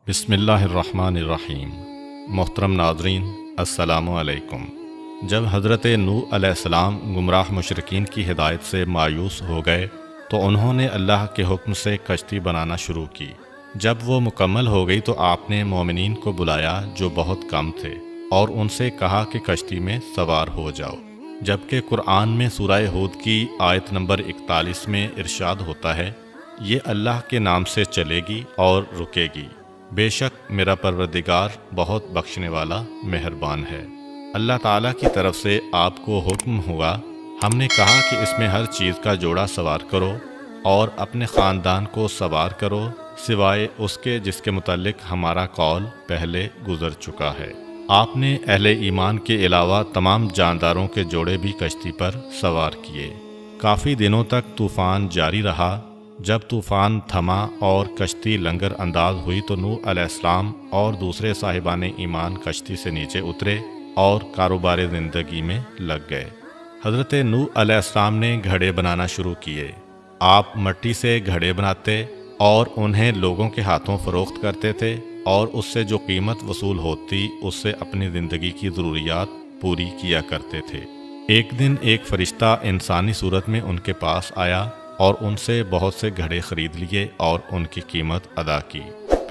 بسم اللہ الرحمن الرحیم۔ محترم ناظرین، السلام علیکم۔ جب حضرت نوح علیہ السلام گمراہ مشرکین کی ہدایت سے مایوس ہو گئے تو انہوں نے اللہ کے حکم سے کشتی بنانا شروع کی۔ جب وہ مکمل ہو گئی تو آپ نے مومنین کو بلایا جو بہت کم تھے اور ان سے کہا کہ کشتی میں سوار ہو جاؤ، جبکہ قرآن میں سورہ ہود کی آیت نمبر 41 میں ارشاد ہوتا ہے، یہ اللہ کے نام سے چلے گی اور رکے گی، بے شک میرا پروردگار بہت بخشنے والا مہربان ہے۔ اللہ تعالیٰ کی طرف سے آپ کو حکم ہوا، ہم نے کہا کہ اس میں ہر چیز کا جوڑا سوار کرو اور اپنے خاندان کو سوار کرو سوائے اس کے جس کے متعلق ہمارا قول پہلے گزر چکا ہے۔ آپ نے اہل ایمان کے علاوہ تمام جانداروں کے جوڑے بھی کشتی پر سوار کیے۔ کافی دنوں تک طوفان جاری رہا۔ جب طوفان تھما اور کشتی لنگر انداز ہوئی تو نوح علیہ السلام اور دوسرے صاحبان ایمان کشتی سے نیچے اترے اور کاروبار زندگی میں لگ گئے۔ حضرت نوح علیہ السلام نے گھڑے بنانا شروع کیے۔ آپ مٹی سے گھڑے بناتے اور انہیں لوگوں کے ہاتھوں فروخت کرتے تھے اور اس سے جو قیمت وصول ہوتی اس سے اپنی زندگی کی ضروریات پوری کیا کرتے تھے۔ ایک دن ایک فرشتہ انسانی صورت میں ان کے پاس آیا اور ان سے بہت سے گھڑے خرید لیے اور ان کی قیمت ادا کی۔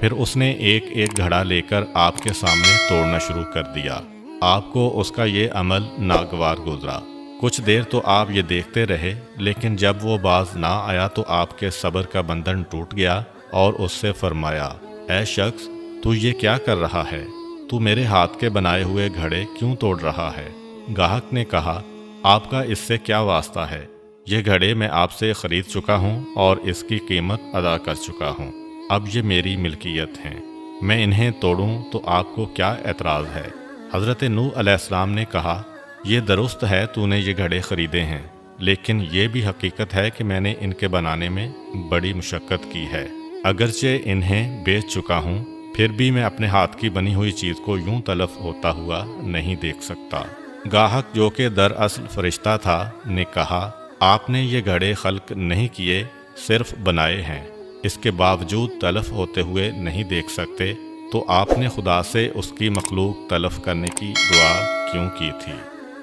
پھر اس نے ایک ایک گھڑا لے کر آپ کے سامنے توڑنا شروع کر دیا۔ آپ کو اس کا یہ عمل ناگوار گزرا۔ کچھ دیر تو آپ یہ دیکھتے رہے، لیکن جب وہ باز نہ آیا تو آپ کے صبر کا بندھن ٹوٹ گیا اور اس سے فرمایا، اے شخص، تو یہ کیا کر رہا ہے؟ تو میرے ہاتھ کے بنائے ہوئے گھڑے کیوں توڑ رہا ہے؟ گاہک نے کہا، آپ کا اس سے کیا واسطہ ہے؟ یہ گھڑے میں آپ سے خرید چکا ہوں اور اس کی قیمت ادا کر چکا ہوں۔ اب یہ میری ملکیت ہیں، میں انہیں توڑوں تو آپ کو کیا اعتراض ہے؟ حضرت نوح علیہ السلام نے کہا، یہ درست ہے تو نے یہ گھڑے خریدے ہیں، لیکن یہ بھی حقیقت ہے کہ میں نے ان کے بنانے میں بڑی مشقت کی ہے۔ اگرچہ انہیں بیچ چکا ہوں، پھر بھی میں اپنے ہاتھ کی بنی ہوئی چیز کو یوں تلف ہوتا ہوا نہیں دیکھ سکتا۔ گاہک جو کہ دراصل فرشتہ تھا نے کہا، آپ نے یہ گھڑے خلق نہیں کیے، صرف بنائے ہیں، اس کے باوجود تلف ہوتے ہوئے نہیں دیکھ سکتے، تو آپ نے خدا سے اس کی مخلوق تلف کرنے کی دعا کیوں کی تھی؟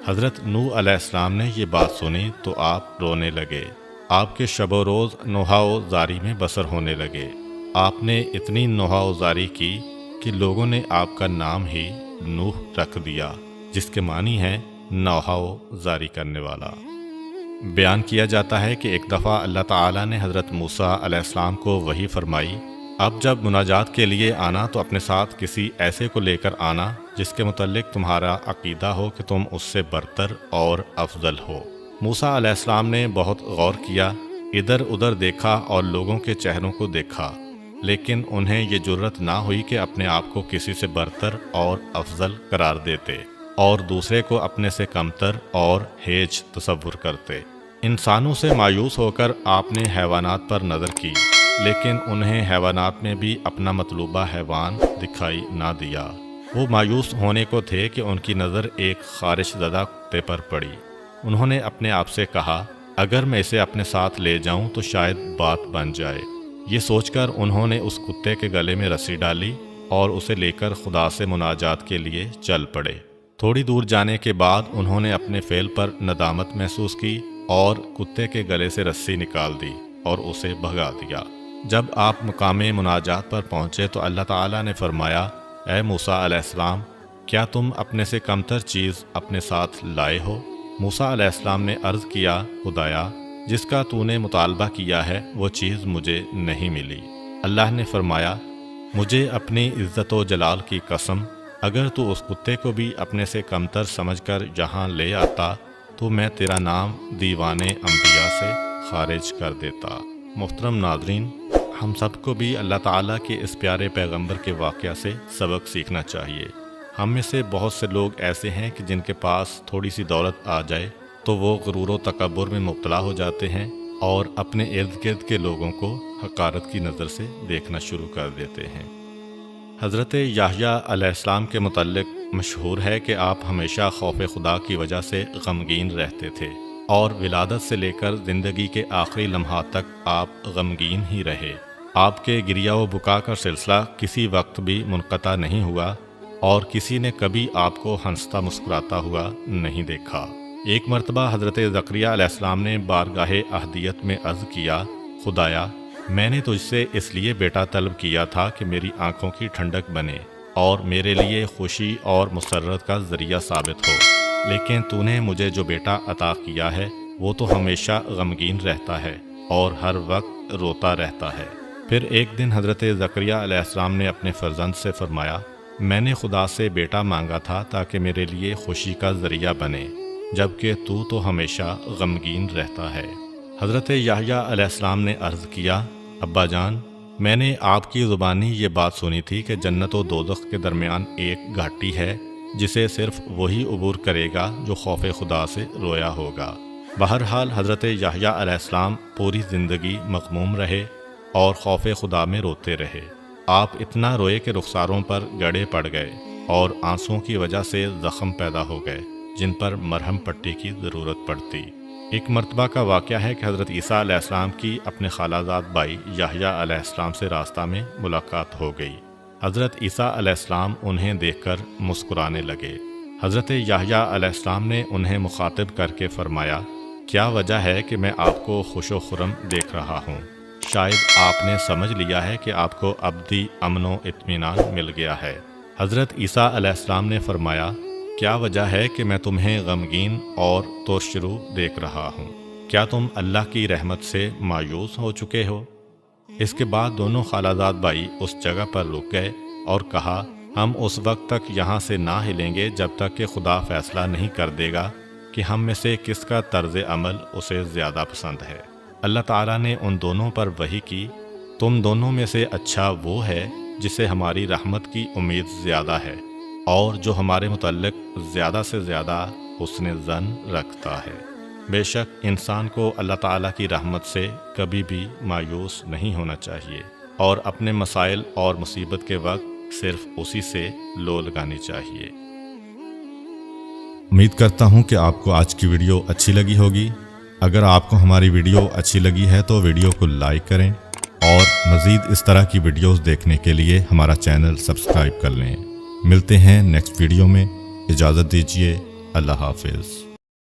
حضرت نوح علیہ السلام نے یہ بات سنی تو آپ رونے لگے۔ آپ کے شب و روز نوحہ و زاری میں بسر ہونے لگے۔ آپ نے اتنی نوحہ و زاری کی کہ لوگوں نے آپ کا نام ہی نوح رکھ دیا، جس کے معنی ہے نوحہ و زاری کرنے والا۔ بیان کیا جاتا ہے کہ ایک دفعہ اللہ تعالیٰ نے حضرت موسیٰ علیہ السلام کو وحی فرمائی، اب جب مناجات کے لیے آنا تو اپنے ساتھ کسی ایسے کو لے کر آنا جس کے متعلق تمہارا عقیدہ ہو کہ تم اس سے برتر اور افضل ہو۔ موسیٰ علیہ السلام نے بہت غور کیا، ادھر ادھر دیکھا اور لوگوں کے چہروں کو دیکھا، لیکن انہیں یہ جرت نہ ہوئی کہ اپنے آپ کو کسی سے برتر اور افضل قرار دیتے اور دوسرے کو اپنے سے کمتر اور ہیج تصور کرتے۔ انسانوں سے مایوس ہو کر آپ نے حیوانات پر نظر کی، لیکن انہیں حیوانات میں بھی اپنا مطلوبہ حیوان دکھائی نہ دیا۔ وہ مایوس ہونے کو تھے کہ ان کی نظر ایک خارش زدہ کتے پر پڑی۔ انہوں نے اپنے آپ سے کہا، اگر میں اسے اپنے ساتھ لے جاؤں تو شاید بات بن جائے۔ یہ سوچ کر انہوں نے اس کتے کے گلے میں رسی ڈالی اور اسے لے کر خدا سے مناجات کے لیے چل پڑے۔ تھوڑی دور جانے کے بعد انہوں نے اپنے فعل پر ندامت محسوس کی اور کتے کے گلے سے رسی نکال دی اور اسے بھگا دیا۔ جب آپ مقام مناجات پر پہنچے تو اللہ تعالیٰ نے فرمایا، اے موسیٰ علیہ السلام، کیا تم اپنے سے کمتر چیز اپنے ساتھ لائے ہو؟ موسیٰ علیہ السلام نے عرض کیا، خدایا، جس کا تو نے مطالبہ کیا ہے وہ چیز مجھے نہیں ملی۔ اللہ نے فرمایا، مجھے اپنی عزت و جلال کی قسم، اگر تو اس کتے کو بھی اپنے سے کمتر سمجھ کر یہاں لے آتا تو میں تیرا نام دیوان انبیاء سے خارج کر دیتا۔ محترم ناظرین، ہم سب کو بھی اللہ تعالیٰ کے اس پیارے پیغمبر کے واقعہ سے سبق سیکھنا چاہیے۔ ہم میں سے بہت سے لوگ ایسے ہیں کہ جن کے پاس تھوڑی سی دولت آ جائے تو وہ غرور و تکبر میں مبتلا ہو جاتے ہیں اور اپنے ارد گرد کے لوگوں کو حقارت کی نظر سے دیکھنا شروع کر دیتے ہیں۔ حضرت یحییٰ علیہ السلام کے متعلق مشہور ہے کہ آپ ہمیشہ خوف خدا کی وجہ سے غمگین رہتے تھے اور ولادت سے لے کر زندگی کے آخری لمحات تک آپ غمگین ہی رہے۔ آپ کے گریہ و بکا کا سلسلہ کسی وقت بھی منقطع نہیں ہوا اور کسی نے کبھی آپ کو ہنستا مسکراتا ہوا نہیں دیکھا۔ ایک مرتبہ حضرت زکریا علیہ السلام نے بارگاہ احدیت میں عرض کیا، خدایا میں نے تجھ سے اس لیے بیٹا طلب کیا تھا کہ میری آنکھوں کی ٹھنڈک بنے اور میرے لیے خوشی اور مسرت کا ذریعہ ثابت ہو، لیکن تو نے مجھے جو بیٹا عطا کیا ہے وہ تو ہمیشہ غمگین رہتا ہے اور ہر وقت روتا رہتا ہے۔ پھر ایک دن حضرت زکریا علیہ السلام نے اپنے فرزند سے فرمایا، میں نے خدا سے بیٹا مانگا تھا تاکہ میرے لیے خوشی کا ذریعہ بنے، جبکہ تو ہمیشہ غمگین رہتا ہے۔ حضرت یحییٰ علیہ السلام نے عرض کیا، ابا جان میں نے آپ کی زبانی یہ بات سنی تھی کہ جنت و دوزخ کے درمیان ایک گھاٹی ہے جسے صرف وہی عبور کرے گا جو خوف خدا سے رویا ہوگا۔ بہرحال حضرت یحییٰ علیہ السلام پوری زندگی مغموم رہے اور خوف خدا میں روتے رہے۔ آپ اتنا روئے کہ رخساروں پر گڑے پڑ گئے اور آنسوؤں کی وجہ سے زخم پیدا ہو گئے جن پر مرہم پٹی کی ضرورت پڑتی۔ ایک مرتبہ کا واقعہ ہے کہ حضرت عیسیٰ علیہ السلام کی اپنے خالہ زاد بھائی یحییٰ علیہ السلام سے راستہ میں ملاقات ہو گئی۔ حضرت عیسیٰ علیہ السلام انہیں دیکھ کر مسکرانے لگے۔ حضرت یحییٰ علیہ السلام نے انہیں مخاطب کر کے فرمایا، کیا وجہ ہے کہ میں آپ کو خوش و خرم دیکھ رہا ہوں؟ شاید آپ نے سمجھ لیا ہے کہ آپ کو ابدی امن و اطمینان مل گیا ہے۔ حضرت عیسیٰ علیہ السلام نے فرمایا، کیا وجہ ہے کہ میں تمہیں غمگین اور ترشرو دیکھ رہا ہوں؟ کیا تم اللہ کی رحمت سے مایوس ہو چکے ہو؟ اس کے بعد دونوں خالہ زاد بھائی اس جگہ پر رک گئے اور کہا، ہم اس وقت تک یہاں سے نہ ہلیں گے جب تک کہ خدا فیصلہ نہیں کر دے گا کہ ہم میں سے کس کا طرز عمل اسے زیادہ پسند ہے۔ اللہ تعالیٰ نے ان دونوں پر وحی کی، تم دونوں میں سے اچھا وہ ہے جسے ہماری رحمت کی امید زیادہ ہے اور جو ہمارے متعلق زیادہ سے زیادہ حسن ظن رکھتا ہے۔ بے شک انسان کو اللہ تعالیٰ کی رحمت سے کبھی بھی مایوس نہیں ہونا چاہیے اور اپنے مسائل اور مصیبت کے وقت صرف اسی سے لو لگانی چاہیے۔ امید کرتا ہوں کہ آپ کو آج کی ویڈیو اچھی لگی ہوگی۔ اگر آپ کو ہماری ویڈیو اچھی لگی ہے تو ویڈیو کو لائک کریں اور مزید اس طرح کی ویڈیوز دیکھنے کے لیے ہمارا چینل سبسکرائب کر لیں۔ ملتے ہیں نیکسٹ ویڈیو میں، اجازت دیجیے، اللہ حافظ۔